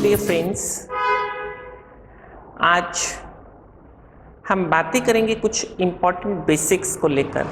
Dear friends, आज हम बातें करेंगे कुछ इम्पॉर्टेंट बेसिक्स को लेकर।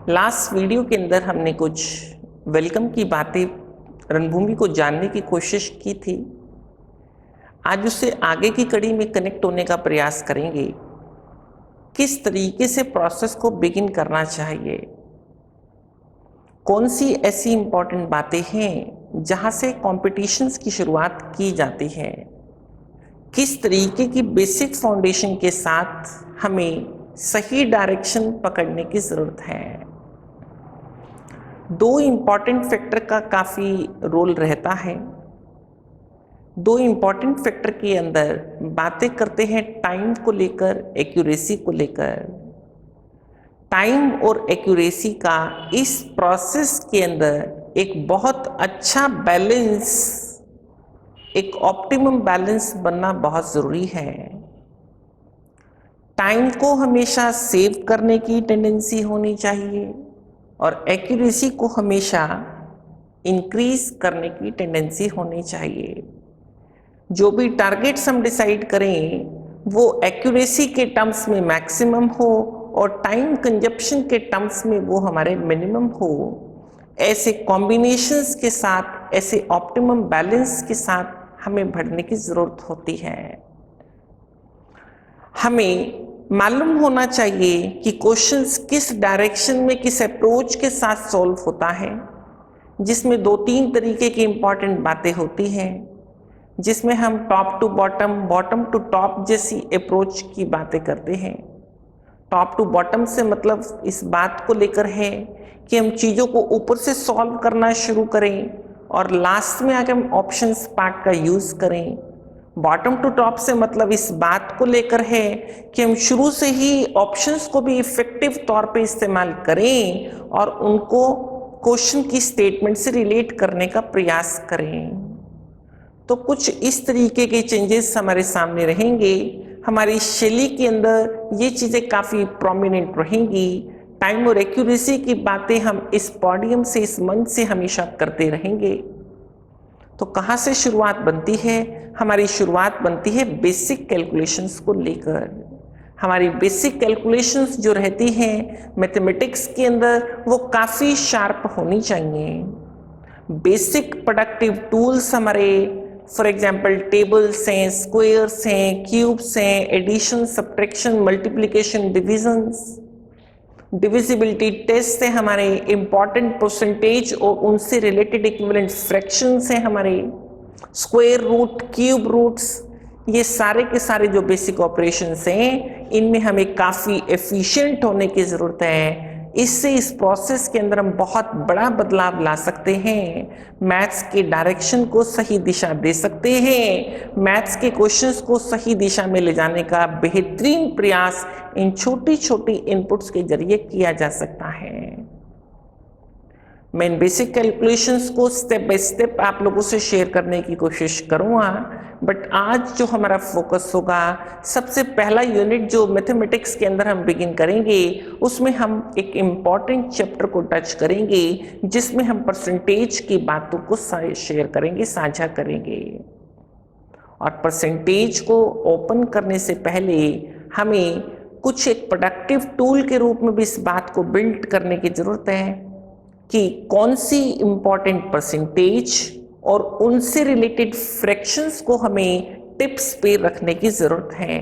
लास्ट वीडियो के अंदर हमने कुछ वेलकम की बातें, रणभूमि को जानने की कोशिश की थी। आज उससे आगे की कड़ी में कनेक्ट होने का प्रयास करेंगे। किस तरीके से प्रोसेस को बिगिन करना चाहिए, कौन सी ऐसी इम्पॉर्टेंट बातें हैं जहां से कॉम्पिटिशन्स की शुरुआत की जाती है, किस तरीके की बेसिक फाउंडेशन के साथ हमें सही डायरेक्शन पकड़ने की ज़रूरत है। दो इम्पॉर्टेंट फैक्टर का काफ़ी रोल रहता है। दो इम्पॉर्टेंट फैक्टर के अंदर बातें करते हैं टाइम को लेकर, एक्यूरेसी को लेकर। टाइम और एक्यूरेसी का इस प्रोसेस के अंदर एक बहुत अच्छा बैलेंस, एक ऑप्टिमम बैलेंस बनना बहुत ज़रूरी है। टाइम को हमेशा सेव करने की टेंडेंसी होनी चाहिए और एक्यूरेसी को हमेशा इंक्रीज करने की टेंडेंसी होनी चाहिए। जो भी टारगेट्स हम डिसाइड करें वो एक्यूरेसी के टर्म्स में मैक्सिमम हो और टाइम कंजप्शन के टर्म्स में वो हमारे मिनिमम हो। ऐसे कॉम्बिनेशंस के साथ, ऐसे ऑप्टिमम बैलेंस के साथ हमें बढ़ने की ज़रूरत होती है। हमें मालूम होना चाहिए कि क्वेश्चंस किस डायरेक्शन में, किस अप्रोच के साथ सॉल्व होता है, जिसमें दो तीन तरीके की इम्पॉर्टेंट बातें होती हैं, जिसमें हम top to bottom, bottom to top जैसी अप्रोच की बातें करते हैं। टॉप टू बॉटम से मतलब इस बात को लेकर है कि हम चीज़ों को ऊपर से सॉल्व करना शुरू करें और लास्ट में आके हम ऑप्शंस पार्ट का यूज़ करें। बॉटम टू टॉप से मतलब इस बात को लेकर है कि हम शुरू से ही ऑप्शंस को भी इफेक्टिव तौर पे इस्तेमाल करें और उनको क्वेश्चन की स्टेटमेंट से रिलेट करने का प्रयास करें। तो कुछ इस तरीके के चेंजेस हमारे सामने रहेंगे। हमारी शैली के अंदर ये चीज़ें काफ़ी प्रोमिनेंट रहेंगी। टाइम और एक्यूरेसी की बातें हम इस पॉडियम से, इस मंच से हमेशा करते रहेंगे। तो कहाँ से शुरुआत बनती है? हमारी शुरुआत बनती है बेसिक कैलकुलेशंस को लेकर। हमारी बेसिक कैलकुलेशंस जो रहती हैं मैथमेटिक्स के अंदर, वो काफ़ी शार्प होनी चाहिए। बेसिक प्रोडक्टिव टूल्स हमारे, फॉर एग्जाम्पल टेबल्स हैं, स्क्वायर्स हैं, क्यूब्स हैं, addition, subtraction, multiplication, divisions, divisibility test है हमारे, इम्पॉर्टेंट परसेंटेज और उनसे रिलेटेड इक्विवेलेंट फ्रैक्शंस हैं हमारे, स्क्वायर रूट, क्यूब रूट्स, ये सारे के सारे जो बेसिक ऑपरेशंस हैं, इनमें हमें काफ़ी एफिशिएंट होने की ज़रूरत है। इससे इस प्रोसेस के अंदर हम बहुत बड़ा बदलाव ला सकते हैं। मैथ्स के डायरेक्शन को सही दिशा दे सकते हैं। मैथ्स के क्वेश्चंस को सही दिशा में ले जाने का बेहतरीन प्रयास इन छोटी छोटी इनपुट्स के जरिए किया जा सकता है। मैं इन बेसिक कैलकुलेशंस को स्टेप बाय स्टेप आप लोगों से शेयर करने की कोशिश करूँगा, बट आज जो हमारा फोकस होगा, सबसे पहला यूनिट जो मैथमेटिक्स के अंदर हम बिगिन करेंगे, उसमें हम एक इम्पॉर्टेंट चैप्टर को टच करेंगे, जिसमें हम परसेंटेज की बातों को शेयर करेंगे, साझा करेंगे। और परसेंटेज को ओपन करने से पहले हमें कुछ एक प्रोडक्टिव टूल के रूप में भी इस बात को बिल्ड करने की ज़रूरत है कि कौन सी इम्पॉर्टेंट परसेंटेज और उनसे रिलेटेड फ्रैक्शंस को हमें टिप्स पे रखने की ज़रूरत है।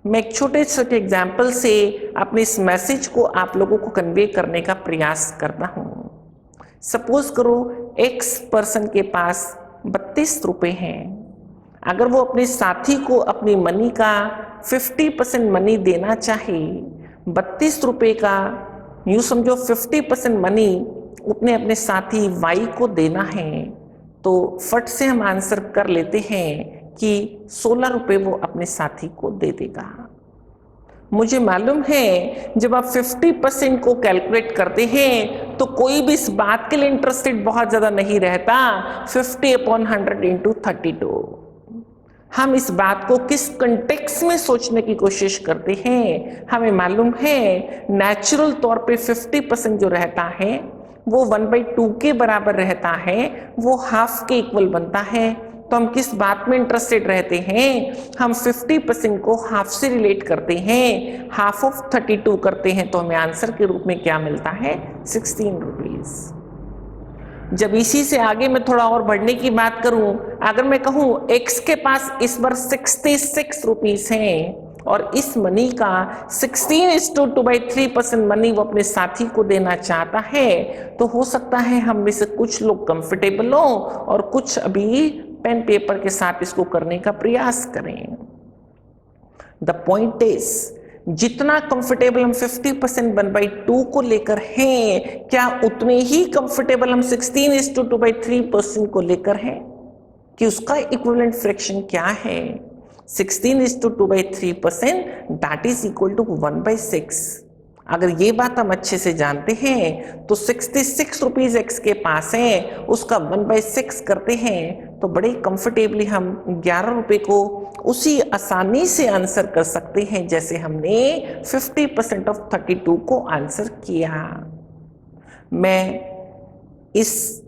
मैं एक छोटे छोटे एग्जाम्पल से अपने इस मैसेज को आप लोगों को कन्वे करने का प्रयास करता हूँ। सपोज करो एक्स पर्सन के पास 32 रुपये हैं। अगर वो अपने साथी को अपनी मनी का 50% मनी देना चाहे, 32 रुपये का यूँ समझो 50% मनी उसने अपने साथी वाई को देना है, तो फट से हम आंसर कर लेते हैं कि 16 रुपये वो अपने साथी को दे देगा। मुझे मालूम है जब आप 50% को कैलकुलेट करते हैं तो कोई भी इस बात के लिए इंटरेस्टेड बहुत ज़्यादा नहीं रहता। 50/100 × 32। हम इस बात को किस कंटेक्स्ट में सोचने की कोशिश करते हैं? हमें मालूम है नेचुरल तौर पे 50% जो रहता है वो 1/2 के बराबर रहता है, वो हाफ के इक्वल बनता है। तो हम किस बात में इंटरेस्टेड रहते हैं? हम 50% को हाफ से रिलेट करते हैं, हाफ ऑफ 32 करते हैं, तो हमें आंसर के रूप में क्या मिलता है? 16 रुपीज। जब इसी से आगे मैं थोड़ा और बढ़ने की बात करूं, अगर मैं कहूं एक्स के पास इस बार 66 रुपीज हैं और इस मनी का 16:2/3% मनी वो अपने साथी को देना चाहता है, तो हो सकता है हम में से कुछ लोग कंफर्टेबल हो और कुछ अभी पेन पेपर के साथ इसको करने का प्रयास करें। द पॉइंट इज, जितना कंफर्टेबल हम 50% 1/2 को लेकर हैं, क्या उतने ही कंफर्टेबल हम 16:2/3% को लेकर हैं? कि उसका इक्विवेलेंट फ्रैक्शन क्या है? 16:2/3%, दैट इज इक्वल टू 1/6। अगर ये बात हम अच्छे से जानते हैं तो 66 रुपीज एक्स के पास है, उसका 1/6 करते हैं तो बड़े कंफर्टेबली हम 11 रुपए को उसी आसानी से आंसर कर सकते हैं जैसे हमने 50% ऑफ 32 को आंसर किया। मैं इस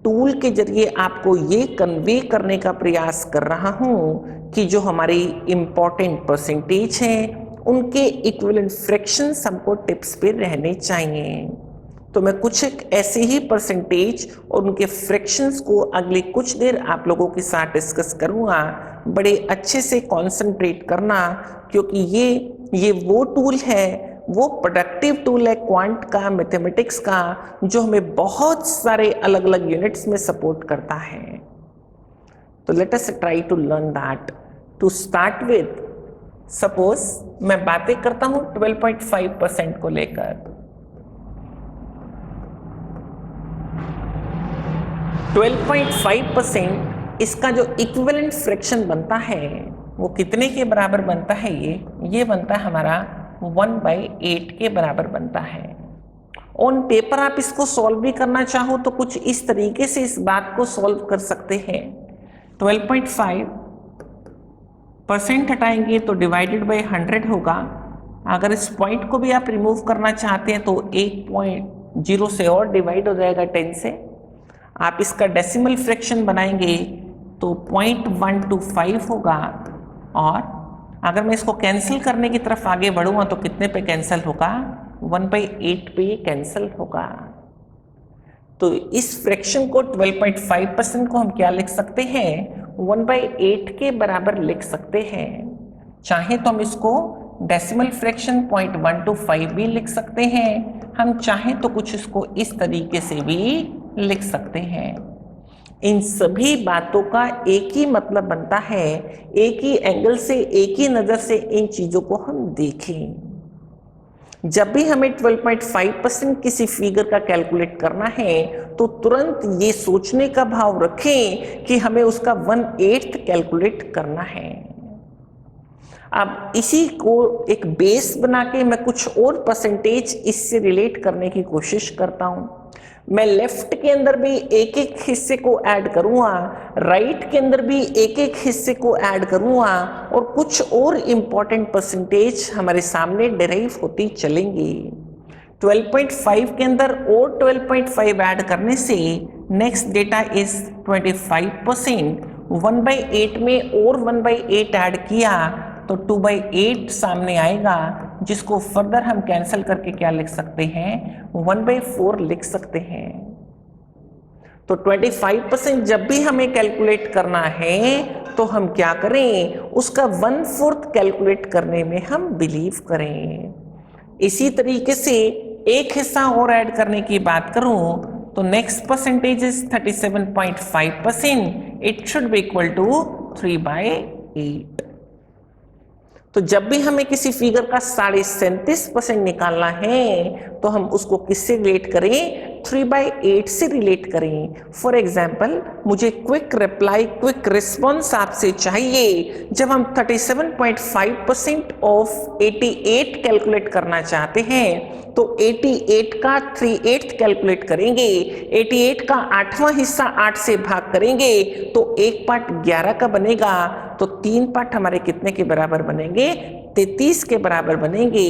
टूल के जरिए आपको ये कन्वे करने का प्रयास कर रहा हूं कि जो हमारी इंपॉर्टेंट परसेंटेज है उनके इक्विवेलेंट फ्रैक्शंस हमको टिप्स पे रहने चाहिए। तो मैं कुछ एक ऐसे ही परसेंटेज और उनके फ्रैक्शंस को अगले कुछ देर आप लोगों के साथ डिस्कस करूंगा। बड़े अच्छे से कॉन्सेंट्रेट करना, क्योंकि ये वो टूल है, वो प्रोडक्टिव टूल है क्वांट का, मैथमेटिक्स का, जो हमें बहुत सारे अलग अलग यूनिट्स में सपोर्ट करता है। तो let us try to learn that. To start with, suppose मैं बातें करता हूं 12.5% को लेकर। 12.5% इसका जो इक्विवेलेंट फ्रैक्शन बनता है वो कितने के बराबर बनता है? ये बनता है हमारा 1/8 के बराबर बनता है। ऑन पेपर आप इसको सॉल्व भी करना चाहो तो कुछ इस तरीके से इस बात को सॉल्व कर सकते हैं। 12.5% हटाएंगे तो डिवाइडेड बाय 100 होगा। अगर इस पॉइंट को भी आप रिमूव करना चाहते हैं तो 1.0 से और डिवाइड हो जाएगा 10 से। आप इसका डेसिमल फ्रैक्शन बनाएंगे तो 0.125 होगा, और अगर मैं इसको कैंसिल करने की तरफ आगे बढ़ूंगा तो कितने पे कैंसिल होगा? 1/8 पे कैंसिल होगा। तो इस फ्रैक्शन को 12.5% को हम क्या लिख सकते हैं? 1/8 के बराबर लिख सकते हैं। चाहे तो हम इसको डेसिमल फ्रैक्शन 0.125 भी लिख सकते हैं, हम चाहे तो कुछ इसको इस तरीके से भी लिख सकते हैं। इन सभी बातों का एक ही मतलब बनता है, एक ही एंगल से, एक ही नजर से इन चीजों को हम देखें। जब भी हमें 12.5% किसी फिगर का कैलकुलेट करना है तो तुरंत ये सोचने का भाव रखें कि हमें उसका 1/8 कैलकुलेट करना है। अब इसी को एक बेस बना के मैं कुछ और परसेंटेज इससे रिलेट करने की कोशिश करता हूं। मैं लेफ्ट के अंदर भी एक एक हिस्से को ऐड करूंगा, राइट के अंदर भी एक एक हिस्से को ऐड करूंगा, और कुछ और इंपॉर्टेंट परसेंटेज हमारे सामने डिराइव होती चलेंगी। 12.5 के अंदर और 12.5 ऐड करने से नेक्स्ट डेटा इज 25%। 1/8 में और 1/8 ऐड किया तो 2/8 सामने आएगा, जिसको फर्दर हम कैंसिल करके क्या लिख सकते हैं? 1/4 लिख सकते हैं। तो 25% जब भी हमें कैलकुलेट करना है तो हम क्या करें? उसका 1/4 कैलकुलेट करने में हम बिलीव करें। इसी तरीके से एक हिस्सा और ऐड करने की बात करूं तो next percentage is 37.5%। It should be equal to 3/8। तो जब भी हमें किसी फिगर का 37.5% निकालना है तो हम उसको किससे रिलेट करें? 3/8 से रिलेट करें। फॉर एग्जाम्पल, मुझे क्विक रिप्लाई, क्विक रिस्पॉन्स आपसे चाहिए। जब हम 37.5% ऑफ 88 कैलकुलेट करना चाहते हैं तो 88 का 3/8 कैलकुलेट करेंगे। 88 का 8वां हिस्सा 8 से भाग करेंगे तो एक पार्ट 11 का बनेगा, तो 3 पार्ट हमारे कितने के बराबर बनेंगे? 33 के बराबर बनेंगे,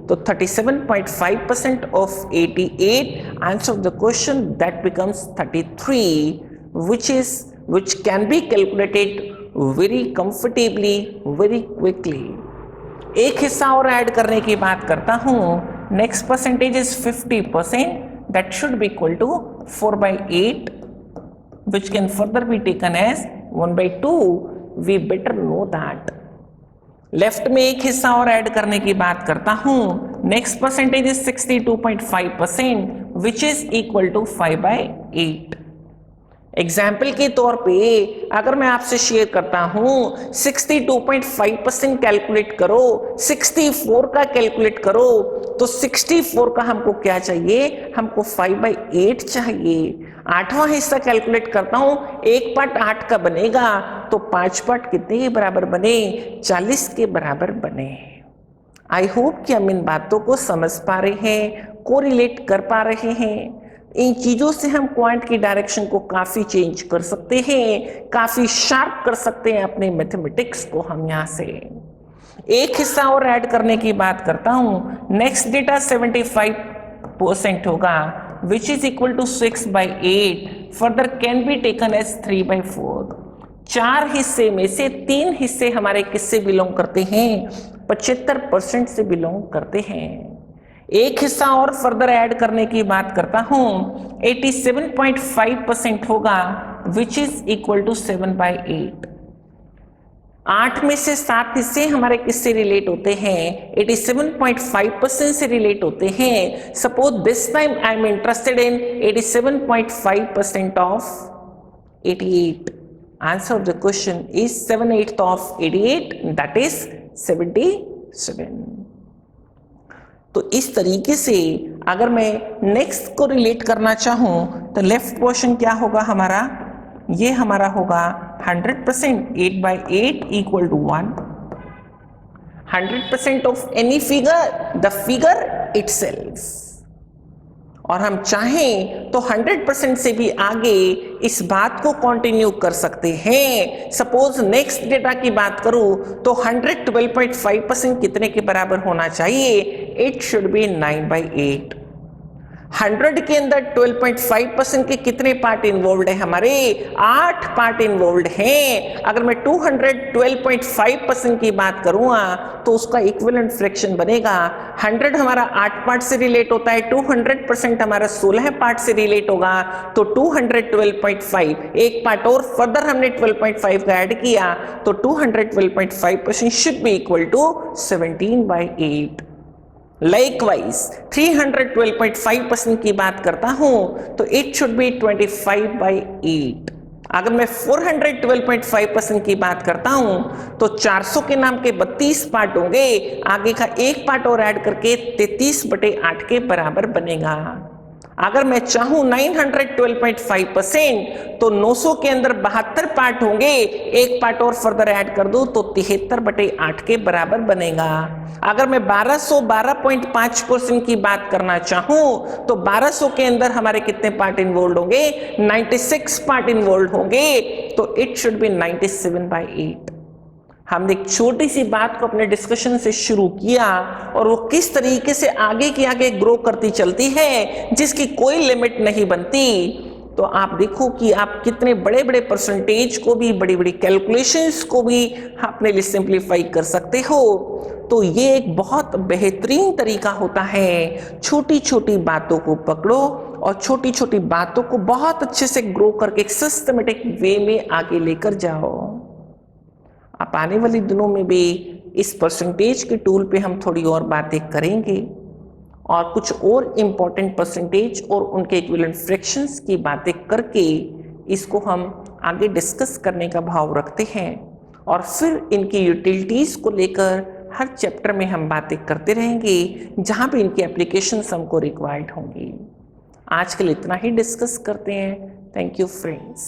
तो 37.5% of 88, answer of the question that becomes 33, which can be calculated very comfortably, very quickly. एक हिस्सा और ऐड करने की बात करता हूँ. Next percentage is 50%, that should be equal to 4/8, which can further be taken as 1/2. We better know that. Left में एक हिस्सा और ऐड करने की बात करता हूं. Next percentage is 62.5%, which is equal to 5/8. Example के तौर पे अगर मैं आपसे शेयर करता हूं 62.5% कैलकुलेट करो, 64 का कैलकुलेट करो, तो 64 का हमको क्या चाहिए, हमको 5/8 चाहिए. 8वां हिस्सा कैलकुलेट करता हूं, एक पार्ट 8 का बनेगा, तो 5 पार्ट कितने के बराबर बने, 40 के बराबर बने. आई होप कि हम इन बातों को समझ पा रहे हैं, कोरिलेट कर पा रहे हैं. इन चीजों से हम क्वांट की डायरेक्शन को काफी चेंज कर सकते हैं, काफी शार्प कर सकते हैं अपने मैथमेटिक्स को. हम यहाँ से एक हिस्सा और ऐड करने की बात करता हूं. नेक्स्ट डेटा 75% होगा, which is equal to 6/8. Further can be taken as 3/4. 4 हिस्से में से 3 हिस्से हमारे किससे बिलोंग करते हैं, 75% से बिलोंग करते हैं. एक हिस्सा और फर्दर ऐड करने की बात करता हूं. 87.5% होगा, विच इज इक्वल टू 7/8. 8 में से 7 हिस्से हमारे किससे रिलेट होते हैं, 87.5% से रिलेट होते हैं. Suppose this time I am interested in 87.5% of 88. Answer of the question is 7/8 of 88, that is 77. तो इस तरीके से अगर मैं नेक्स्ट को रिलेट करना चाहूं तो लेफ्ट पोर्शन क्या होगा हमारा, ये हमारा होगा 100%. 8/8 equal to 1. 100% of any figure, the figure itself. और हम चाहें तो 100% से भी आगे इस बात को कंटिन्यू कर सकते हैं. सपोज नेक्स्ट डेटा की बात करूं तो 112.5% कितने के बराबर होना चाहिए, इट शुड बी 9/8. 100 के अंदर 12.5% के कितने पार्ट इन्वॉल्व है, हमारे 8 पार्ट इन्वॉल्व हैं. अगर मैं 212.5% की बात करूंगा तो उसका इक्विवेलेंट फ्रैक्शन बनेगा. 100 हमारा 8 पार्ट से रिलेट होता है, 200% हमारा 16 पार्ट से रिलेट होगा, तो 212.5 एक पार्ट और फर्दर हमने 12.5 का ऐड किया, तो 212.5% should be equal to 17/8. Likewise 312.5% की बात करता हूं तो इट शुड बी 25/8. अगर मैं 412.5% की बात करता हूं तो 400 के नाम के 32 पार्ट होंगे, आगे का एक पार्ट और ऐड करके 33/8 के बराबर बनेगा. अगर मैं चाहूं 912.5% तो 900 के अंदर 72 पार्ट होंगे, एक पार्ट और फर्दर ऐड कर दूं तो 73/8 के बराबर बनेगा. अगर मैं 1212.5% की बात करना चाहूं तो 1200 के अंदर हमारे कितने पार्ट इन्वॉल्व होंगे, 96 पार्ट इन्वॉल्व होंगे, तो इट शुड बी 97/8. हमने एक छोटी सी बात को अपने डिस्कशन से शुरू किया और वो किस तरीके से आगे की आगे ग्रो करती चलती है, जिसकी कोई लिमिट नहीं बनती. तो आप देखो कि आप कितने बड़े बड़े परसेंटेज को भी, बड़ी बड़ी कैलकुलेशंस को भी अपने लिए सिंप्लीफाई कर सकते हो. तो ये एक बहुत बेहतरीन तरीका होता है. छोटी छोटी बातों को पकड़ो और छोटी छोटी बातों को बहुत अच्छे से ग्रो करके एक सिस्टमेटिक वे में आगे लेकर जाओ. आप आने वाले दिनों में भी इस परसेंटेज के टूल पे हम थोड़ी और बातें करेंगे और कुछ और इम्पोर्टेंट परसेंटेज और उनके इक्विवेलेंट फ्रैक्शंस की बातें करके इसको हम आगे डिस्कस करने का भाव रखते हैं. और फिर इनकी यूटिलिटीज़ को लेकर हर चैप्टर में हम बातें करते रहेंगे जहाँ पे इनकी एप्लीकेशंस हमको रिक्वायर्ड होंगी. आज के लिए इतना ही डिस्कस करते हैं. Thank you friends.